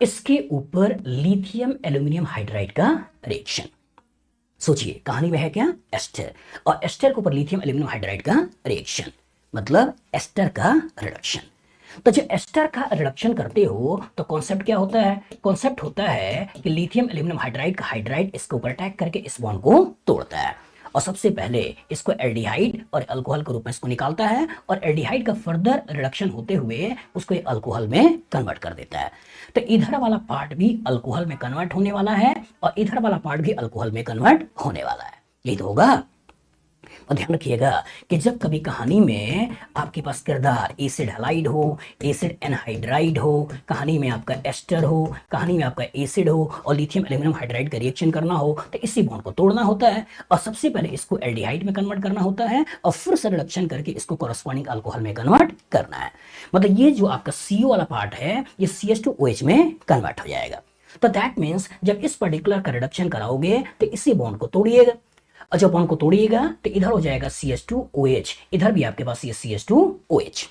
इसके ऊपर lithium aluminium hydride का रिएक्शन। सोचिए कहानी में है क्या, एस्टर, और एस्टर के ऊपर लिथियम एल्यूमिनियम हाइड्राइड का रिएक्शन, मतलब एस्टर का रिडक्शन। तो जब एस्टर का रिडक्शन करते हो तो कॉन्सेप्ट क्या होता है, कॉन्सेप्ट होता है कि लिथियम एल्यूमिनियम हाइड्राइड का हाइड्राइड इसके ऊपर अटैक करके इस बॉन्ड को तोड़ता है और सबसे पहले इसको एल्डिहाइड और अल्कोहल के रूप में इसको निकालता है और एल्डिहाइड का फर्दर रिडक्शन होते हुए उसको अल्कोहल में कन्वर्ट कर देता है। तो इधर वाला पार्ट भी अल्कोहल में कन्वर्ट होने वाला है और इधर वाला पार्ट भी अल्कोहल में कन्वर्ट होने वाला है। यही तो होगा। और ध्यान रखिएगा कि जब कभी कहानी में आपके पास किरदार एसिड हैलाइड हो, एसिड एनहाइड्राइड हो, कहानी में आपका एस्टर हो, कहानी में आपका एसिड हो और लिथियम एल्यूमिनियम हाइड्राइड का रिएक्शन करना हो तो इसी बॉन्ड को तोड़ना होता है और सबसे पहले इसको एल्डिहाइड में कन्वर्ट करना होता है और फिर से रिडक्शन करके इसको कॉरस्पॉन्डिंग अल्कोहल में कन्वर्ट करना है। मतलब ये जो आपका CO वाला पार्ट है ये CH2OH में कन्वर्ट हो जाएगा। तो दैट मीन्स जब इस पर्टिकुलर का रिडक्शन कराओगे तो इसी बॉन्ड को तोड़िएगा और जब बॉन्ड को तोड़िएगा तो इधर हो जाएगा CH2OH, इधर भी आपके पास ये CH2OH।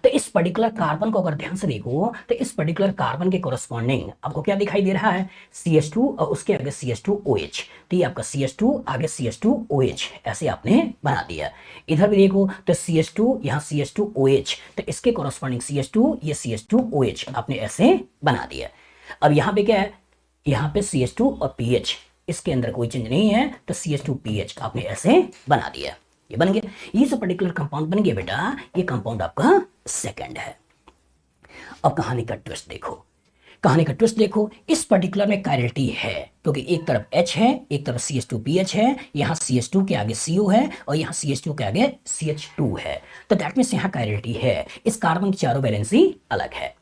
तो इस पर्टिकुलर कार्बन को अगर ध्यान से देखो तो इस पर्टिकुलर कार्बन के कोरस्पॉन्डिंग आपको क्या दिखाई दे रहा है, CH2 और उसके आगे CH2OH। तो ये आपका CH2 आगे CH2OH ऐसे आपने बना दिया। इधर भी देखो तो CH2 यहाँ CH2OH, तो इसके कोरस्पॉन्डिंग CH2 ये CH2OH आपने ऐसे बना दिया। अब यहाँ पे क्या है, यहाँ पे CH2 और PH, इसके अंदर कोई चेंज नहीं है तो CH2PH आपने ऐसे बना दिया, ये बन गया। ये जो पर्टिकुलर कंपाउंड बन गया बेटा, ये कंपाउंड आपका सेकंड है। अब कहानी का ट्विस्ट देखो, कहानी का ट्विस्ट देखो, इस पर्टिकुलर में कायरलिटी है क्योंकि एक तरफ H है, एक तरफ CH2PH है, यहाँ CH2 के आगे CO है और यहाँ CH2 के आगे CH2 है। तो दैट मीन्स यहाँ कायरलिटी है, इस कार्बन की चारों वैलेंसी अलग है।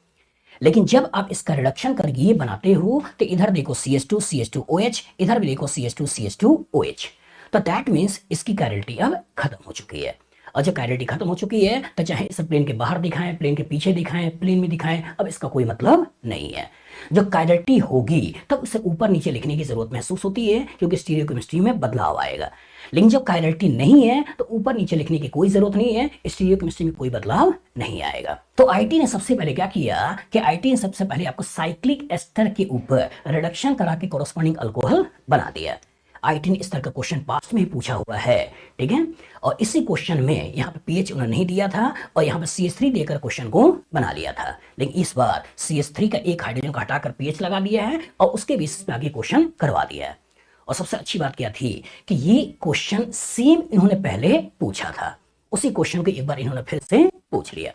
लेकिन जब आप इसका रिडक्शन करके ये बनाते हो तो इधर देखो CH2 CH2OH, इधर भी देखो CH2 CH2OH। तो दैट मीन्स इसकी कायरलिटी अब खत्म हो चुकी है और जब कायरलिटी खत्म हो चुकी है तो चाहे इसे प्लेन के बाहर दिखाएं, प्लेन के पीछे दिखाएं, प्लेन में दिखाएं, अब इसका कोई मतलब नहीं है। जब कायरलिटी होगी तब उसे ऊपर नीचे लिखने की जरूरत महसूस होती है क्योंकि स्टीरियोकेमिस्ट्री में बदलाव आएगा। लेकिन जब कायरलिटी नहीं है तो ऊपर नीचे लिखने की कोई जरूरत नहीं है, स्टीरियोकेमिस्ट्री में कोई बदलाव नहीं आएगा। तो आईटी ने सबसे पहले क्या किया कि आईटी ने सबसे पहले आपको साइक्लिक एस्टर के ऊपर रिडक्शन करा के कोरस्पॉन्डिंग अल्कोहल बना दिया। आईटी ने इस तरह का क्वेश्चन पास्ट में ही पूछा हुआ है, ठीक है। और इसी क्वेश्चन में यहाँ पे पीएच उन्होंने नहीं दिया था और यहाँ पे CH3 देकर क्वेश्चन को बना लिया था, लेकिन इस बार CH3 का एक हाइड्रोजन को हटाकर पीएच लगा दिया है और उसके बेसिस पे आगे क्वेश्चन करवा दिया है। और सबसे अच्छी बात क्या थी कि ये क्वेश्चन सेम इन्होंने पहले पूछा था, उसी क्वेश्चन को एक बार इन्होंने फिर से पूछ लिया।